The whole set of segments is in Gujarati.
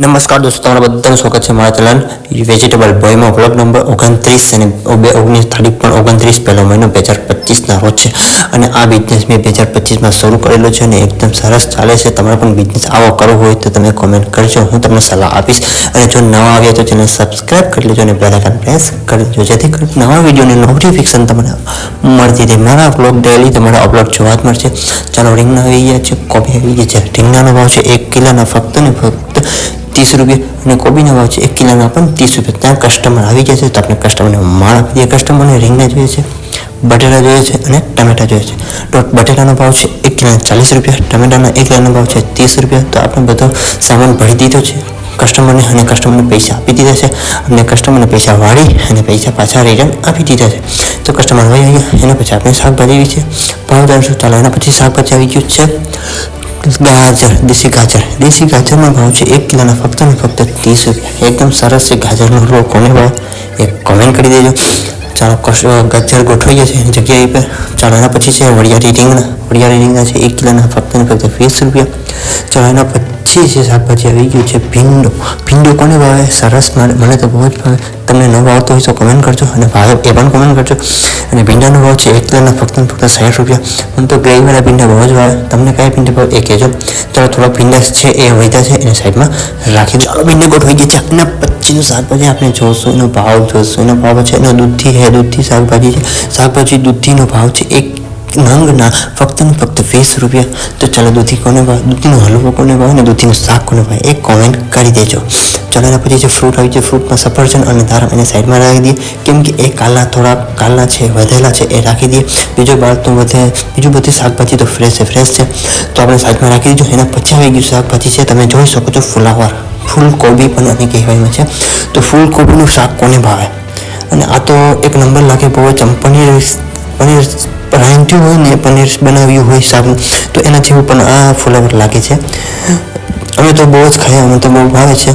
नमस्कार दोस्तों, તમારા બધાનું સ્વાગત છે મારા ચેનલ વેજીટેબલ બોયમાં વ્લોગ નંબર 29 અને 19 તારીખ પણ 29 પહેલો મહિનો 2025ના રોજ છે અને આ બિઝનેસ મેં 2025માં શરૂ કરેલો છે અને એકદમ સરસ ચાલે છે. તમારે પણ બિઝનેસ આવો કરવો હોય તો તમે કોમેન્ટ કરજો, હું તમને સલાહ આપીશ. અને જો નવા આવ્યા તો ચેનલ સબસ્ક્રાઇબ કરી લેજો અને બેલ આઇકન પ્રેસ કરી દેજો જેથી કરીને નવા વિડીયોની નોટિફિકેશન તમને મળતી રહે. મારા વ્લોગ ડેલી તમારા અપલોડ જોવા જ મળશે. ચાલો, રીંગણા આવી ગયા છે, કોબી આવી ગઈ છે. રીંગણાનો ભાવ છે 1 કિલોના ફક્ત ને ફક્ત 30 રૂપિયા અને કોબીનો ભાવ છે 1 કિલોના પણ 30 રૂપિયા. ત્યાં કસ્ટમર આવી ગયા છે તો આપણે કસ્ટમરને માળ આપી દઈએ. કસ્ટમરને રીંગણા જોઈએ છે, બટેટા જોઈએ છે અને ટમેટા જોઈએ છે. તો બટેટાનો ભાવ છે 1 કિલોના 40 રૂપિયા, ટમેટાના 1 કિલોનો ભાવ છે 30 રૂપિયા. તો આપણે બધો સામાન ભરી દીધો છે કસ્ટમરને અને કસ્ટમરને પૈસા આપી દીધા છે. અને કસ્ટમરને પૈસા વાળી અને પૈસા પાછા રિટર્ન આપી દીધા છે. તો કસ્ટમર વહી ગયા. એના પછી આપણે શાકભાજી આવી છે, ભાવ જાણશું. ચાલો, એના પછી શાકભાજી આવી ગયું છે ગાજર, દેશી ગાજરનો ભાવ છે 1 કિલોના ફક્ત ને ફક્ત 30 રૂપિયા. એકદમ સરસ છે ગાજરનો હલવો. કોને ભાવ એક કોમેન્ટ કરી દેજો. ચાલો, ગાજર ગોઠવાઈ ગયા છે એની જગ્યાએ પર. ચાલો, એના પછી છે વરિયાળી રીંગણા છે 1 કિલોના ફક્ત ને ફક્ત 20 રૂપિયા. ચાલો, એના પછી છે શાકભાજી આવી ગયું છે ભીંડો કોને ભાવે? સરસ, મને તો બહુ જ ભાવે. તમને ન ભાવતો હોય તો કમેન્ટ કરજો અને ભાવે એ પણ કમેન્ટ કરજો. અને ભીંડાનો ભાવ છે 1 કિલોના ફક્ત ને ફક્ત 60 રૂપિયા. મને તો ગ્રેવીવાળા ભીંડા બહુ જ ભાવે. તમને કયા ભીંડા ભાવે એ કહેજો. ચાલો, થોડા ભીંડા છે એ વધ્યા છે એને સાઈડમાં રાખી દો. ચાલો, ભીંડા ગોઠવાઈ ગયા છે. અને પછીનું શાકભાજી આપણે જોશું, એનો ભાવ જોશું. એનો ભાવ છે એનો દૂધથી શાકભાજી છે. શાકભાજી દૂધીનો ભાવ છે 1 નંગના ફક્ત ને ફક્ત 20 રૂપિયા. તો ચાલો, દૂધી કોને ભાવે, દૂધીનો હલવો કોને ભાવે અને દૂધીનું શાક કોને ભાવે એ કોમેન્ટ કરી દેજો. ચાલો, એના પછી જે ફ્રૂટ આવી છે, ફ્રૂટમાં સફરજન અને દાડમ એને સાઈડમાં રાખી દઈએ કેમ કે એ થોડા કાલના છે, વધેલા છે એ રાખી દઈએ. બીજું બધી શાકભાજી તો ફ્રેશ છે તો આપણે સાઈડમાં રાખી દીધું. એના પછી આવી ગયું શાકભાજી છે, તમે જોઈ શકો છો ફૂલકોબી પણ આને કહેવામાં છે. તો ફૂલકોબીનું શાક કોને ભાવે? અને આ તો એક નંબર લાગે બહુ જ. પનીર રાંધ્યું હોય ને, પનીર બનાવ્યું હોય શાકનું તો એના જેવું પણ આ ફ્લેવર લાગે છે. અમે તો બહુ જ ખાઈએ, અમે તો બહુ ભાવે છે.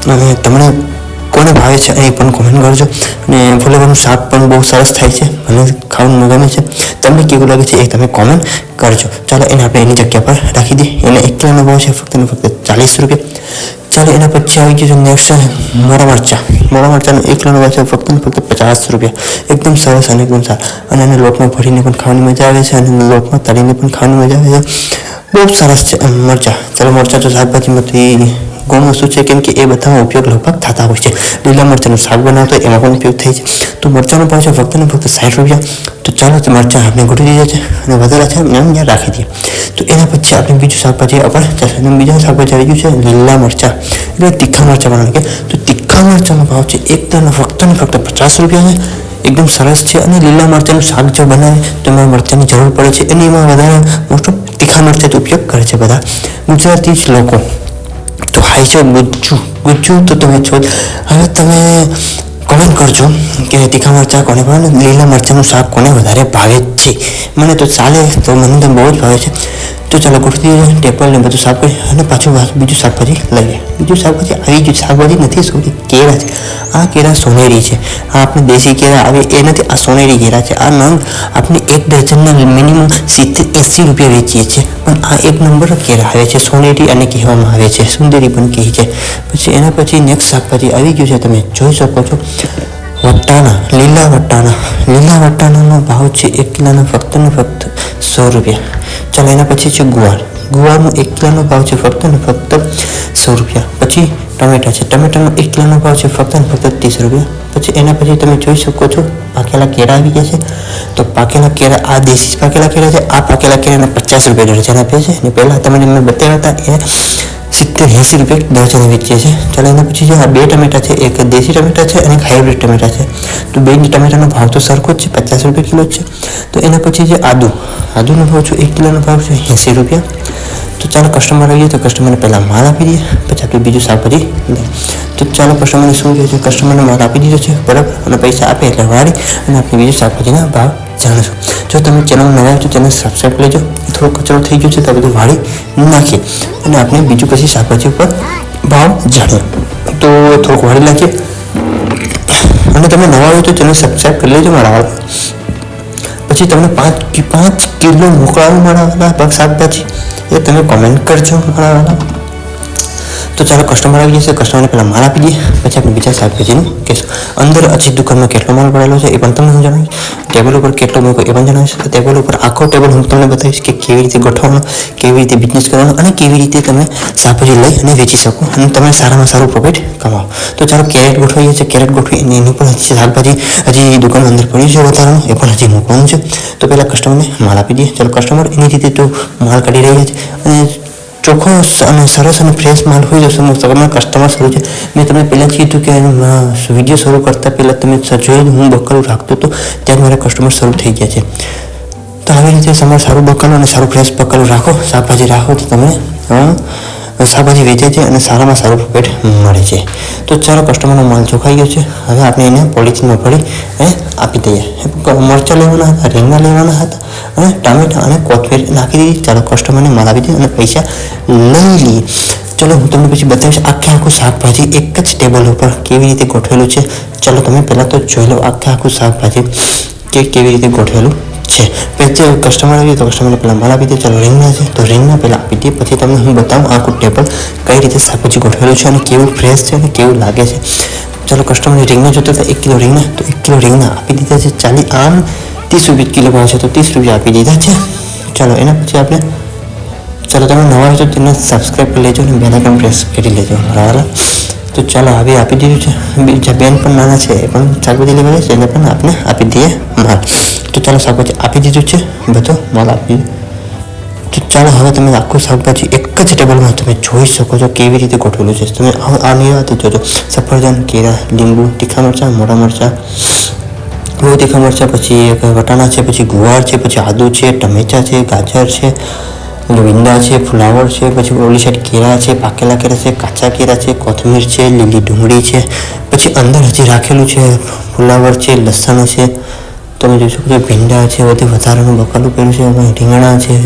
અને તમને કોને ભાવે છે એ પણ કોમેન્ટ કરજો. અને ફ્લેવરનું શાક પણ બહુ સરસ થાય છે, મને ખાવાનું ગમે છે. તમને કેવું લાગે છે એ તમે કોમેન્ટ કરજો. ચાલો, એને આપણે એની જગ્યા પર રાખી દઈએ. એને 1 કિલોનો ભાવ છે ફક્ત ને ફક્ત 40 રૂપિયા. ચાલો, એના પછી આવી ગયું છે નેક્સ્ટ મોળા મરચાંનો 1 કિલોનો ભાવ છે ફક્ત ને ફક્ત 50 રૂપિયા. એકદમ સરસ અને એકદમ સારા. અને એને લોટમાં ભરીને પણ ખાવાની મજા આવે છે અને લોટમાં તળીને પણ ખાવાની મજા આવે છે. બહુ સરસ છે મરચાં. ચાલો, મરચાં તો શાકભાજીમાંથી ગૌણ વસ્તુ છે કેમ કે એ બધામાં ઉપયોગ લગભગ થતા હોય છે. લીલા મરચાંનું શાક બનાવતો એમાં પણ ઉપયોગ થાય છે. તો મરચાંનો ભાવ છે ફક્ત ને ફક્ત 60 રૂપિયા. તો ચાલો, તો મરચાં આપણે ગોઠવી દીધા છે અને વધારે છે ત્યાં રાખી દઈએ. તો એના પછી આપણે બીજું શાકભાજી બીજા શાકભાજી આવી ગયું છે લીલા મરચાં, એટલે તીખા મરચાં બનાવે કે. તો તીખા મરચાંનો ભાવ છે 1 કિલોના ફક્ત ને ફક્ત 50 રૂપિયા છે. એકદમ સરસ છે. અને લીલા મરચાંનું શાક જો બનાવે તો એમાં મરચાંની જરૂર પડે છે અને એમાં વધારે મોસ્ટ ઓફ તીખા મરચાં ઉપયોગ કરે છે બધા ગુજરાતી જ લોકો. તો હાઈ છે ગુજ્જુ તો તમે છો. હવે તમે કોમેન્ટ કરજો કે તીખા મરચાં કોને ભાવે ને લીલા મરચાંનું શાક કોને વધારે ભાવે છે. મને તો ચાલે, તો મને તો બહુ જ ભાવે છે. તો ચાલો, ગોઠવી દઈએ ટેબલ ને બધું સાફ કરી અને પાછું બીજું શાકભાજી લઈએ. બીજું શાકભાજી આવી ગયું. શાકભાજી નથી, સોરી કેળા છે. આ કેળા સોનેરી છે. આ આપણે દેશી કેળા આવે એ નથી, આ સોનેરી કેળા છે. આ નંગ આપણે 1 ડઝનના મિનિમમ 70-80 રૂપિયા વેચીએ છીએ. પણ આ 1 નંબર કેળા આવે છે, સોનેરી અને કહેવામાં આવે છે, સુંદરી પણ કહે છે. પછી એના પછી નેક્સ્ટ શાકભાજી આવી ગયું છે, તમે જોઈ શકો છો લીલા વટાણાનો ભાવ છે 1 કિલોના ફક્ત ને ફક્ત 100 રૂપિયા. ચાલો, એના પછી છે ગુવારનો 1 કિલોનો ભાવ છે ફક્ત ને ફક્ત 100 રૂપિયા. પછી ટમેટા છે, ટમેટાનો 1 કિલોનો ભાવ છે ફક્ત ને ફક્ત 30 રૂપિયા. પછી એના પછી તમે જોઈ શકો છો પાકેલા કેળા આવી ગયા છે. તો પાકેલા કેળા, આ દેશી પાકેલા કેળા છે. આ પાકેલા કેળાના 50 રૂપિયા ડઝન આપે છે અને પહેલાં તમને મેં બતાવ્યા હતા એ 70-80 રૂપિયા ડઝન વેચીએ છીએ. ચાલો, એના પછી જે આ 2 ટમેટા છે, એક દેશી ટમેટા છે અને એક હાઇબ્રિડ ટમેટા છે. તો 2 ટમેટાનો ભાવ તો સરખો જ છે, 50 રૂપિયા કિલો જ છે. તો એના પછી જે આદુનો ભાવ છે 1 કિલોનો ભાવ છે 80 રૂપિયા. તો ચાલો, કસ્ટમર આવીએ તો કસ્ટમરને પહેલાં માલ આપી દઈએ, પછી આપણે બીજું શાકભાજી લઈએ. તો ચાલો, કસ્ટમરને શું કહે છે, કસ્ટમરને માલ આપી દીધો છે બરાબર, અને પૈસા આપે એટલે વાળી અને આપણે બીજું શાકભાજીના ભાવ જાણીશું. જો તમે ચેનલ નવા આવ્યો તો ચેનલ સબસ્ક્રાઈબ લેજો. થોડો કચરો થઈ ગયો છે તો બધું વાળી નાખીએ અને આપણે બીજું પછી શાકભાજી ઉપર ભાવ જાણીએ. તો થોડુંક વાળી નાખીએ. અને તમે નવા આવ્યો તો ચેનલ સબસ્ક્રાઈબ કરી લેજો મારા. પછી તમને 5 કિલો મોકલાવું મારા શાકભાજી એ તમે કોમેન્ટ કરજો મારા. તો તો ચાલો કસ્ટમર આવી જશે, કસ્ટમરને પહેલાં માલ આપી દઈએ, પછી આપણે બીજા શાકભાજીનું કહેશું. અંદર હજી દુકાનમાં કેટલો માલ પડેલો છે એ પણ તમને હું જણાવીશ, ટેબલ ઉપર કેટલો મૂકો એ પણ જણાવીશ. ટેબલ ઉપર આખો ટેબલ હું તમને બતાવીશ કે કેવી રીતે ગોઠવવાનો, કેવી રીતે બિઝનેસ કરવાનો અને કેવી રીતે તમે શાકભાજી લઈ અને વેચી શકો અને તમે સારામાં સારું પ્રોફિટ કમાવો. તો ચાલો કેરેટ ગોઠવીએ છીએ, કેરેટ ગોઠવી અને એની પણ શાકભાજી હજી દુકાન અંદર પડ્યું છે વધારાનું, એ પણ હજી મૂકવાનું છે. તો પહેલાં કસ્ટમરને માલ આપી દઈએ. ચાલો કસ્ટમર એની રીતે તો માલ કાઢી રહ્યા છે અને ચોખ્ખો અને સરસ અને ફ્રેશ માલ હોય જશે. તમારા કસ્ટમર શરૂ છે. મેં તમને પહેલાં જ કીધું કે વિડીયો શરૂ કરતાં પહેલાં તમે જોયું હું બકાલું રાખતો હતો, ત્યારે મારા કસ્ટમર શરૂ થઈ ગયા છે. તો આવી રીતે તમારે સારું બકાલું અને સારું ફ્રેશ બકાલું રાખો, શાકભાજી રાખો તો તમે શાકભાજી વેચે છે અને સારામાં સારું પ્રોફિટ મળે છે. તો ચાલો કસ્ટમરનો માલ ચોખાઈ ગયો છે. હવે આપણે એને પોલિથીનમાં ભરી આપી દઈએ. મરચાં લેવાના હતા, રીંગણા લેવાના હતા અને ટામેટા અને કોથમીર નાખી દીધી. ચાલો કસ્ટમરને માલ આપી દઈએ અને પૈસા લઈ લઈએ. ચલો હું તમને પછી બતાવીશ આખું શાકભાજી એક જ ટેબલ ઉપર કેવી રીતે ગોઠવેલું છે. ચાલો તમે પહેલાં તો જોઈ લો આખું શાકભાજી કે કેવી રીતે ગોઠવેલું છે. પછી કસ્ટમર આવ્યું તો કસ્ટમરને પહેલાં માલ આપી દે. ચાલો રીંગણા છે તો રીંગણા પહેલાં આપી દઈએ, પછી તમને હું બતાવું આખું ટેબલ કઈ રીતે શાકભાજી ગોઠવેલું છે અને કેવું ફ્રેશ છે અને કેવું લાગે છે. ચાલો કસ્ટમરને રીંગણા જોતા હતા, 1 કિલો રીંગણા, તો 1 કિલો રીંગણા આપી દીધા છે. આમ 30 રૂપિયા કિલો ભાવ છે તો 30 રૂપિયા આપી દીધા છે. ચાલો એના પછી આપણે ચાલો તમે નવા હોય તો તેને સબસ્ક્રાઈબ કરી લેજો અને બેલ આઇકન પ્રેસ કરી લેજો બરાબર. તો ચાલો હવે આપી દીધું છે. બીજા બેન પણ નાના છે એ પણ શાકભાજી લેવા છે, એને પણ આપણે આપી દઈએ માલ. તો ચાલો શાકભાજી આપી દીધું છે, બધો માલ આપી દીધું. તો ચાલો હવે તમે આખું શાકભાજી એક જ ટેબલમાં તમે જોઈ શકો છો કેવી રીતે ગોઠવેલું છે. તમે આ મેવાથી જોજો, સફરજન, કેળા, લીંબુ, તીખા મરચાં, મોટા મરચાં, બહુ તીખા મરચાં, પછી વટાણા છે, પછી ગુવાર છે, પછી આદુ છે, ટમેટાં છે, ગાજર છે, ભીંડા છે, ફુલાવર છે, પછી ઓલી સાઈડ કેળા છે, પાકેલા કેળા છે, કાચા કેળા છે, કોથમીર છે, લીલી ડુંગળી છે, પછી અંદર હજી રાખેલું છે ફુલાવર છે, લસણ છે, તમે જોઈ શકો છો ભીંડા છે, બધું વધારાનું બકાલું કર્યું છે, રીંગણા છે,